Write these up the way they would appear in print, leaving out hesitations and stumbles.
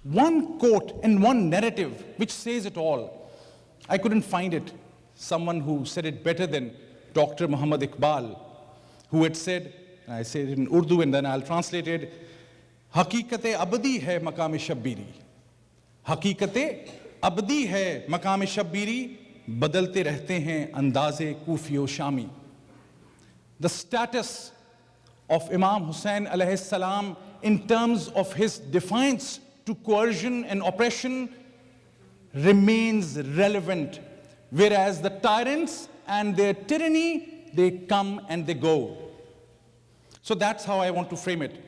One quote and one narrative which says it all. I couldn't find it. Someone who said it better than Dr. Muhammad Iqbal, who had said, and I say it in Urdu and then I'll translate it, Haqiqat-e abadi hai maqam-e shabbiri. Haqiqat-e abadi hai maqam-e shabbiri, badalte rehte hain andaze kufi-o shami. The status of Imam Hussain alayhi salam in terms of his defiance to coercion and oppression remains relevant, whereas the tyrants and their tyranny, they come and they go. So that's how I want to frame it.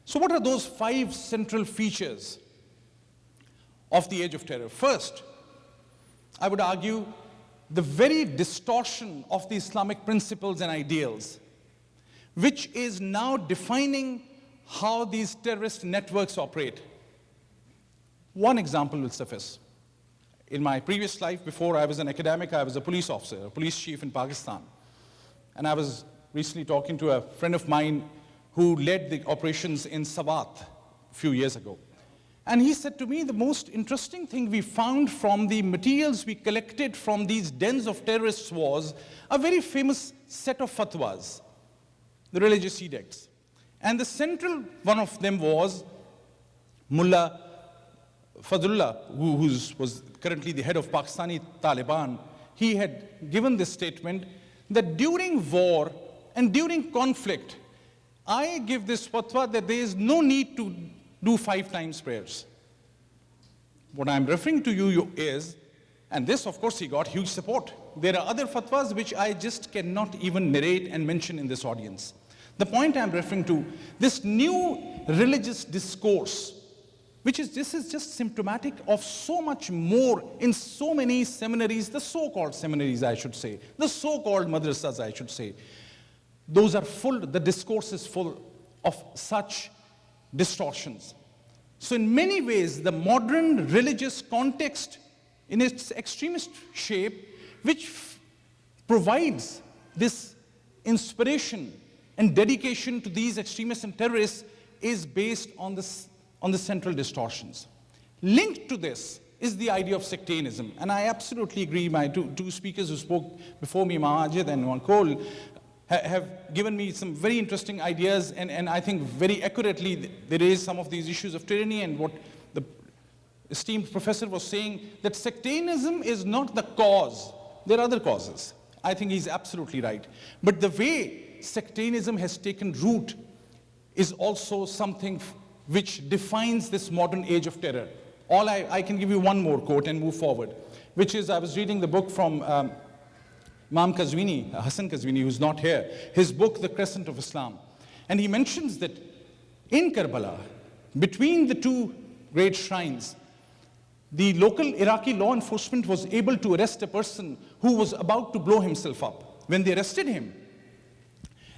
So what are those 5 central features of the Age of Terror? First, I would argue the very distortion of the Islamic principles and ideals, which is now defining how these terrorist networks operate. One example will suffice. In my previous life, before I was an academic, I was a police officer, a police chief in Pakistan. And I was recently talking to a friend of mine who led the operations in Sawat a few years ago. And he said to me, the most interesting thing we found from the materials we collected from these dens of terrorists was a very famous set of fatwas, the religious edicts. And the central one of them was Mullah Fadlullah, who was currently the head of Pakistani Taliban. He had given this statement that during war and during conflict, I give this fatwa that there is no need to do 5 times prayers. What I'm referring to you is, and this of course he got huge support. There are other fatwas which I just cannot even narrate and mention in this audience. The point I'm referring to, this new religious discourse, this is just symptomatic of so much more in so many seminaries, the so-called seminaries I should say, the so-called madrasas I should say. Those are full, the discourse is full of such distortions. So in many ways, the modern religious context in its extremist shape, which provides this inspiration and dedication to these extremists and terrorists, is based on the central distortions. Linked to this is the idea of sectarianism. And I absolutely agree, my two speakers who spoke before me, Majid and Wankol, have given me some very interesting ideas, and I think very accurately they raise some of these issues of tyranny, and what the esteemed professor was saying, that sectarianism is not the cause. There are other causes. I think he's absolutely right. But the way sectarianism has taken root is also something which defines this modern age of terror. I can give you one more quote and move forward, which is, I was reading the book from Imam Qazwini, Hasan Qazwini, who's not here, his book, The Crescent of Islam. And he mentions that in Karbala, between the 2 great shrines, the local Iraqi law enforcement was able to arrest a person who was about to blow himself up. When they arrested him,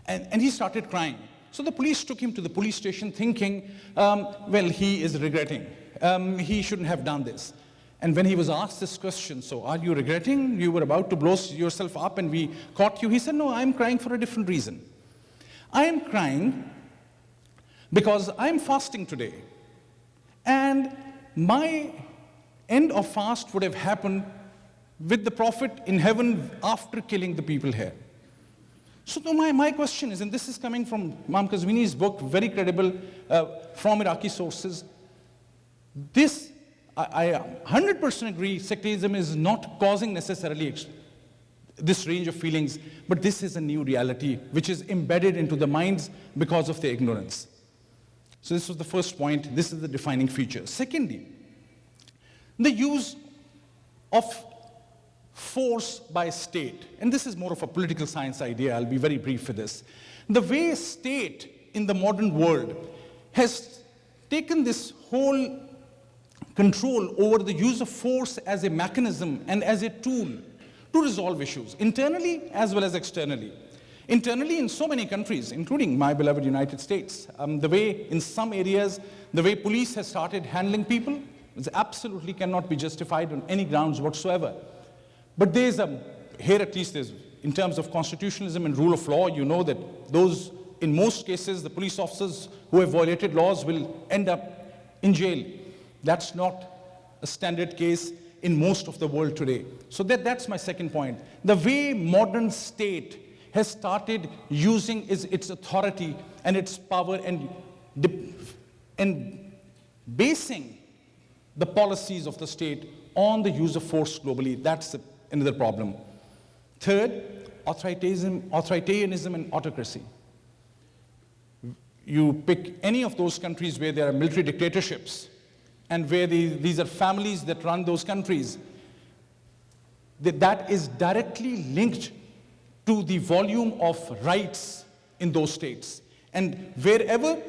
and he started crying. So the police took him to the police station thinking, well, he is regretting. He shouldn't have done this. And when he was asked this question, so are you regretting? You were about to blow yourself up and we caught you. He said, no, I'm crying for a different reason. I am crying because I'm fasting today. And my end of fast would have happened with the Prophet in heaven after killing the people here. So my question is, and this is coming from Imam Qazwini's book, very credible from Iraqi sources, this, I 100% agree, sectarism is not causing necessarily this range of feelings, but this is a new reality which is embedded into the minds because of their ignorance. So this was the first point. This is the defining feature. Secondly, the use of force by state. And this is more of a political science idea. I'll be very brief for this. The way state in the modern world has taken this whole control over the use of force as a mechanism and as a tool to resolve issues, internally as well as externally. Internally, in so many countries, including my beloved United States, the way in some areas, the way police has started handling people is absolutely cannot be justified on any grounds whatsoever. But there's here at least there's, in terms of constitutionalism and rule of law, you know that those, in most cases, the police officers who have violated laws will end up in jail. That's not a standard case in most of the world today. So that's my second point. The way modern state has started using its authority and its power and basing the policies of the state on the use of force globally. That's another problem. Third, authoritarianism and autocracy. You pick any of those countries where there are military dictatorships and where these are families that run those countries, that is directly linked to the volume of rights in those states. And wherever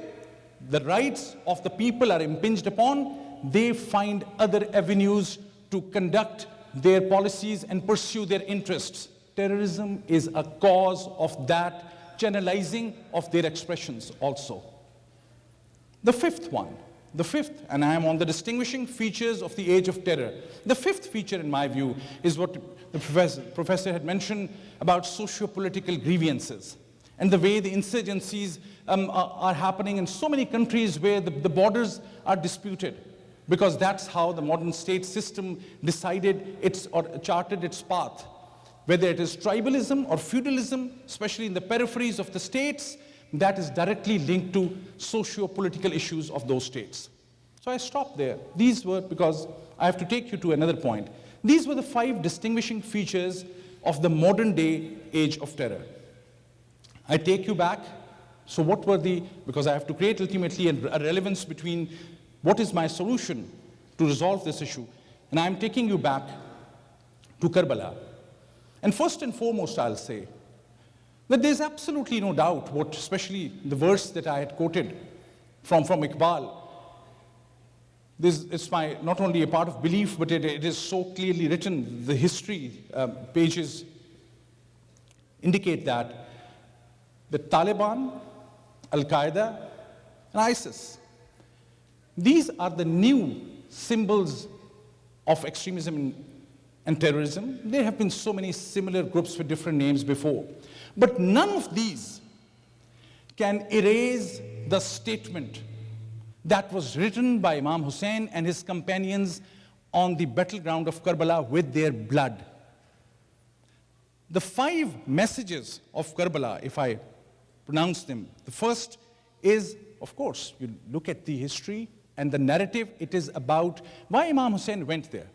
the rights of the people are impinged upon, they find other avenues to conduct their policies and pursue their interests. Terrorism is a cause of that channelizing of their expressions also. The fifth, and I am on the distinguishing features of the age of terror. The fifth feature, in my view, is what the professor had mentioned about socio-political grievances and the way the insurgencies are happening in so many countries where the borders are disputed, because that's how the modern state system decided or charted its path. Whether it is tribalism or feudalism, especially in the peripheries of the states, that is directly linked to socio-political issues of those states. So I stopped there. These were, because I have to take you to another point. These were the 5 distinguishing features of the modern day age of terror. I take you back. So what were because I have to create ultimately a relevance between what is my solution to resolve this issue. And I'm taking you back to Karbala. And first and foremost, I'll say that there's absolutely no doubt what, especially the verse that I had quoted from Iqbal, it's not only a part of belief, but it is so clearly written. The history pages indicate that the Taliban, Al-Qaeda, and ISIS, these are the new symbols of extremism and terrorism. There have been so many similar groups with different names before. But none of these can erase the statement that was written by Imam Hussein and his companions on the battleground of Karbala with their blood. The 5 messages of Karbala, if I pronounce them, the first is, of course, you look at the history and the narrative, it is about why Imam Hussein went there.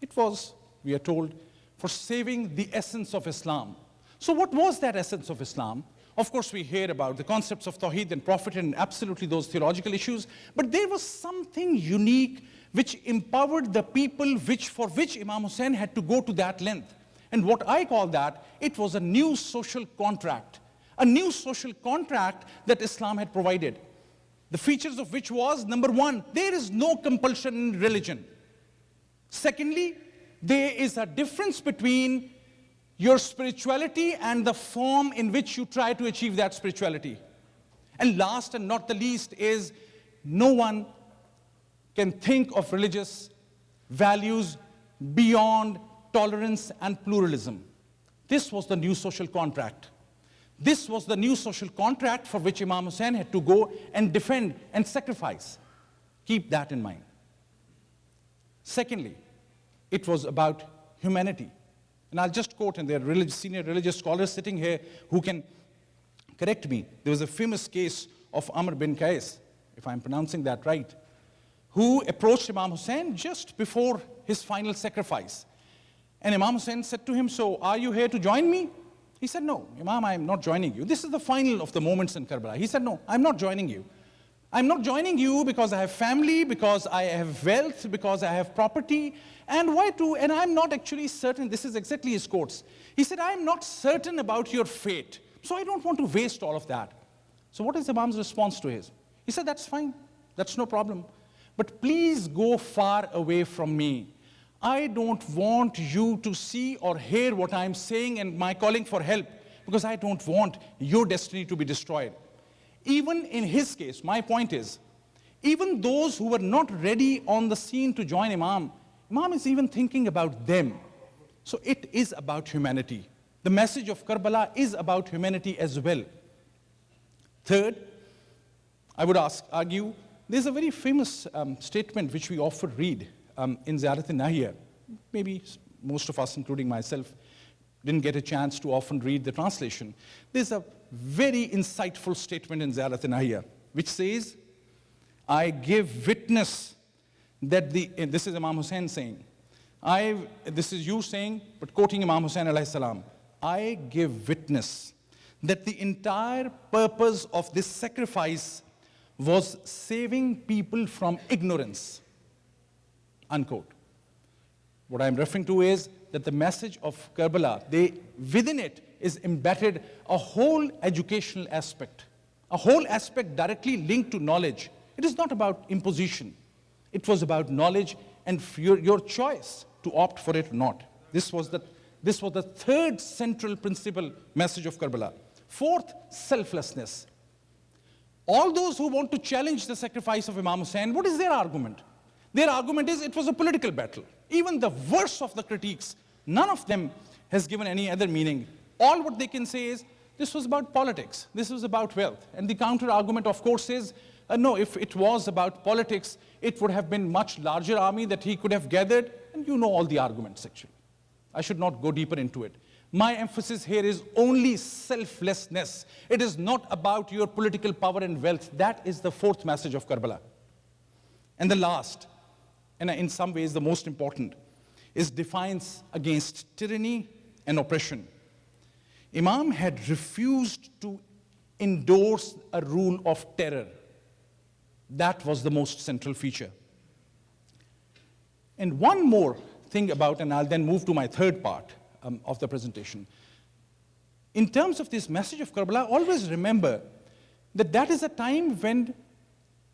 It was, we are told, for saving the essence of Islam. So what was that essence of Islam? Of course, we hear about the concepts of Tawheed and Prophet and absolutely those theological issues, but there was something unique which empowered the people for which Imam Hussein had to go to that length. And what I call that, it was a new social contract. A new social contract that Islam had provided. The features of which was, number 1, there is no compulsion in religion. Secondly, there is a difference between your spirituality and the form in which you try to achieve that spirituality. And last and not the least is, no one can think of religious values beyond tolerance and pluralism. This was the new social contract. This was the new social contract for which Imam Hussein had to go and defend and sacrifice. Keep that in mind. Secondly, it was about humanity. And I'll just quote, and there are senior religious scholars sitting here who can correct me. There was a famous case of Amr bin Qais, if I'm pronouncing that right, who approached Imam Hussein just before his final sacrifice. And Imam Hussein said to him, "So are you here to join me?" He said, "No, Imam, I'm not joining you. This is the final of the moments in Karbala." He said, "No, I'm not joining you. I'm not joining you because I have family, because I have wealth, because I have property. And why too? And I'm not actually certain." This is exactly his quotes. He said, "I'm not certain about your fate, so I don't want to waste all of that." So what is Imam's response to his? He said, "That's fine. That's no problem. but please go far away from me. I don't want you to see or hear what I'm saying and my calling for help, because I don't want your destiny to be destroyed. Even in his case, my point is, even those who were not ready on the scene to join Imam, Imam is even thinking about them. So it is about humanity. The message of Karbala is about humanity as well. Third, I would argue, there's a very famous statement which we often read in Ziyarat-e-Nahiyya. Maybe most of us, including myself, didn't get a chance to often read the translation. There's a very insightful statement in Ziyarat-e-Nahiyya which says, I give witness that this is Imam Hussain saying, this is you saying, but quoting Imam Hussain alayhi salam, I give witness that the entire purpose of this sacrifice was saving people from ignorance, unquote. What I'm referring to is that the message of Karbala, within it is embedded a whole educational aspect, a whole aspect directly linked to knowledge. It is not about imposition. It was about knowledge and your choice to opt for it or not. This was the third central principle message of Karbala. Fourth, selflessness. All those who want to challenge the sacrifice of Imam Hussain, what is their argument? Their argument is it was a political battle. Even the worst of the critiques, none of them has given any other meaning. All what they can say is, this was about politics, this was about wealth. And the counter argument, of course, is, no, if it was about politics, it would have been much larger army that he could have gathered, and you know all the arguments, actually. I should not go deeper into it. My emphasis here is only selflessness. It is not about your political power and wealth. That is the fourth message of Karbala. And the last, and in some ways the most important, is defiance against tyranny and oppression. Imam had refused to endorse a rule of terror. That was the most central feature. And one more thing about, and I'll then move to my third part of the presentation. In terms of this message of Karbala, always remember that that is a time when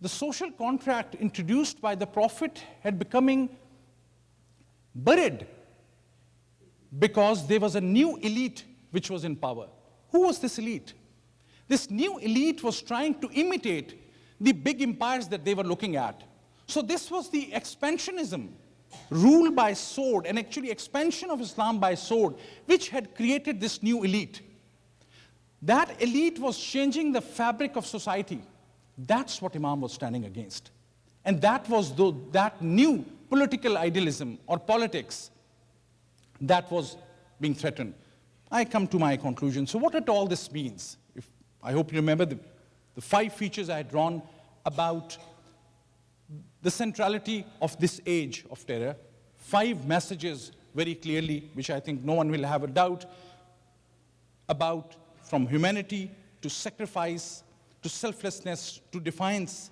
the social contract introduced by the Prophet had becoming buried because there was a new elite which was in power. Who was this elite? This new elite was trying to imitate the big empires that they were looking at. So this was the expansionism, rule by sword, and actually expansion of Islam by sword, which had created this new elite. That elite was changing the fabric of society. That's what Imam was standing against. And that was that new political idealism or politics that was being threatened. I come to my conclusion. So what all this means? I hope you remember the 5 features I had drawn about the centrality of this age of terror. 5 messages very clearly, which I think no one will have a doubt about, from humanity to sacrifice, to selflessness, to defiance.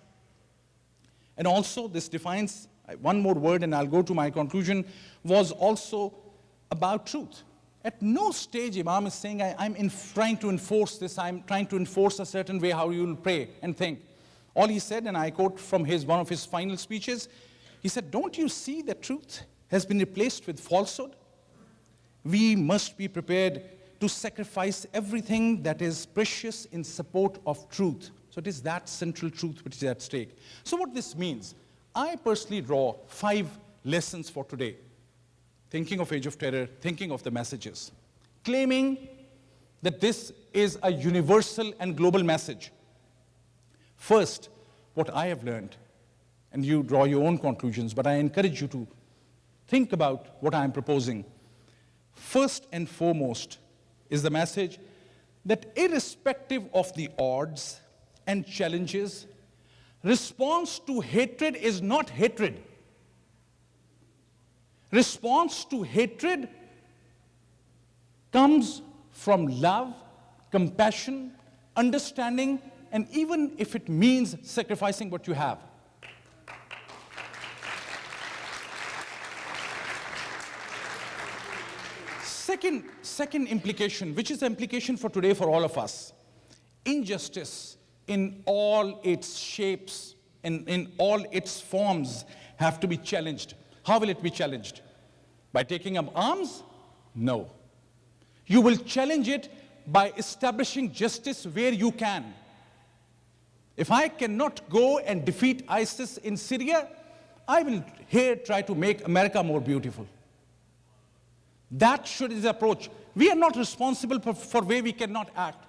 And also this defiance, one more word and I'll go to my conclusion, was also about truth. At no stage Imam is saying, I'm trying to enforce this, I'm trying to enforce a certain way how you will pray and think. All he said, and I quote from one of his final speeches, he said, don't you see that truth has been replaced with falsehood? We must be prepared to sacrifice everything that is precious in support of truth. So it is that central truth which is at stake. So what this means, I personally draw 5 lessons for today. Thinking of Age of Terror, thinking of the messages. Claiming that this is a universal and global message. First, what I have learned, and you draw your own conclusions, but I encourage you to think about what I am proposing. First and foremost is the message that irrespective of the odds and challenges, response to hatred is not hatred. Response to hatred comes from love, compassion, understanding, and even if it means sacrificing what you have. Second implication, which is the implication for today for all of us, injustice in all its shapes and in all its forms have to be challenged. How will it be challenged? By taking up arms? No. You will challenge it by establishing justice where you can. If I cannot go and defeat ISIS in Syria, I will here try to make America more beautiful. That should be the approach. We are not responsible for where we cannot act.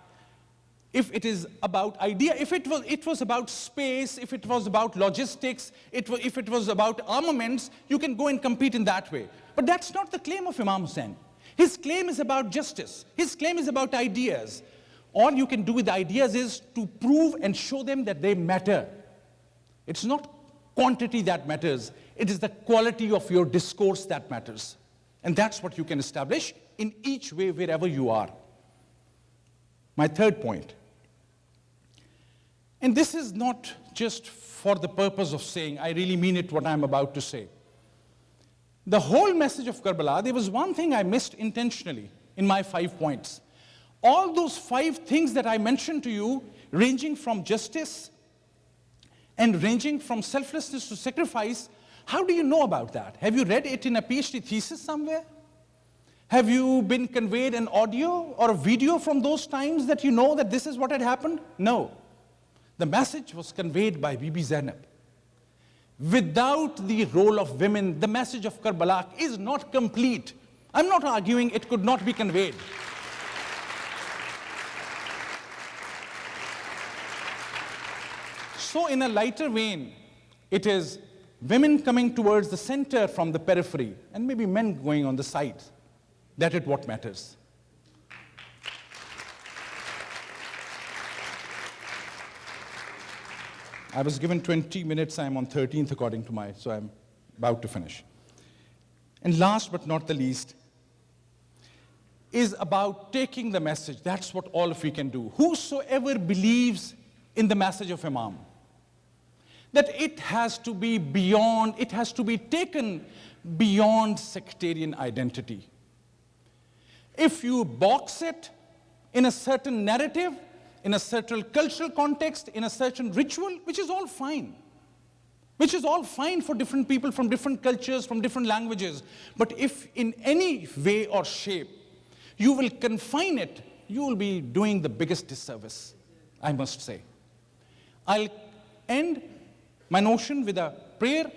If it is about idea, if it was about space, if it was about logistics, if it was about armaments, you can go and compete in that way. But that's not the claim of Imam Hussein. His claim is about justice. His claim is about ideas. All you can do with ideas is to prove and show them that they matter. It's not quantity that matters. It is the quality of your discourse that matters. And that's what you can establish in each way, wherever you are. My third point. And this is not just for the purpose of saying, I really mean it what I'm about to say. The whole message of Karbala, there was one thing I missed intentionally in my 5 points. All those 5 things that I mentioned to you, ranging from justice and ranging from selflessness to sacrifice, how do you know about that? Have you read it in a PhD thesis somewhere? Have you been conveyed an audio or a video from those times that you know that this is what had happened? No. The message was conveyed by Bibi Zainab. Without the role of women, the message of Karbala is not complete. I'm not arguing it could not be conveyed. So in a lighter vein, it is women coming towards the center from the periphery, and maybe men going on the side. That is what matters. I was given 20 minutes, I'm on 13th according to my, so I'm about to finish. And last but not the least, is about taking the message. That's what all of you can do. Whosoever believes in the message of Imam, that it has to be beyond, it has to be taken beyond sectarian identity. If you box it in a certain narrative, in a certain cultural context, in a certain ritual, which is all fine. Which is all fine for different people from different cultures, from different languages. But if in any way or shape you will confine it, you will be doing the biggest disservice, I must say. I'll end my notion with a prayer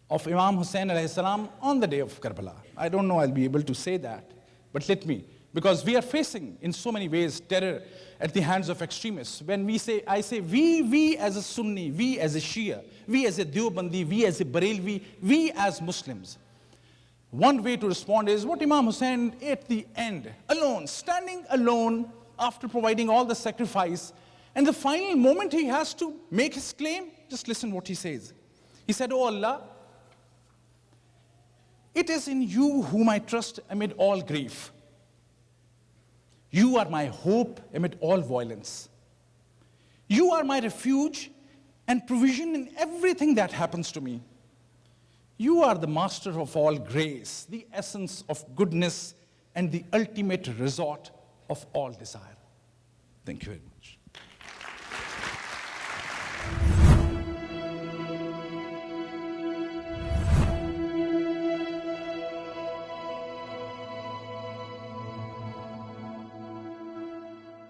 of Imam Hussein alayhi salam on the day of Karbala. I don't know I'll be able to say that, but let me. Because we are facing, in so many ways, terror at the hands of extremists. When we say, I say, we as a Sunni, we as a Shia, we as a Deobandi, we as a Barelvi, we as Muslims. One way to respond is what Imam Hussein at the end, alone, standing alone after providing all the sacrifice, and the final moment he has to make his claim, just listen what he says. He said, "Oh Allah, it is in you whom I trust amid all grief. You are my hope amid all violence. You are my refuge and provision in everything that happens to me. You are the master of all grace, the essence of goodness, and the ultimate resort of all desire." Thank you very much.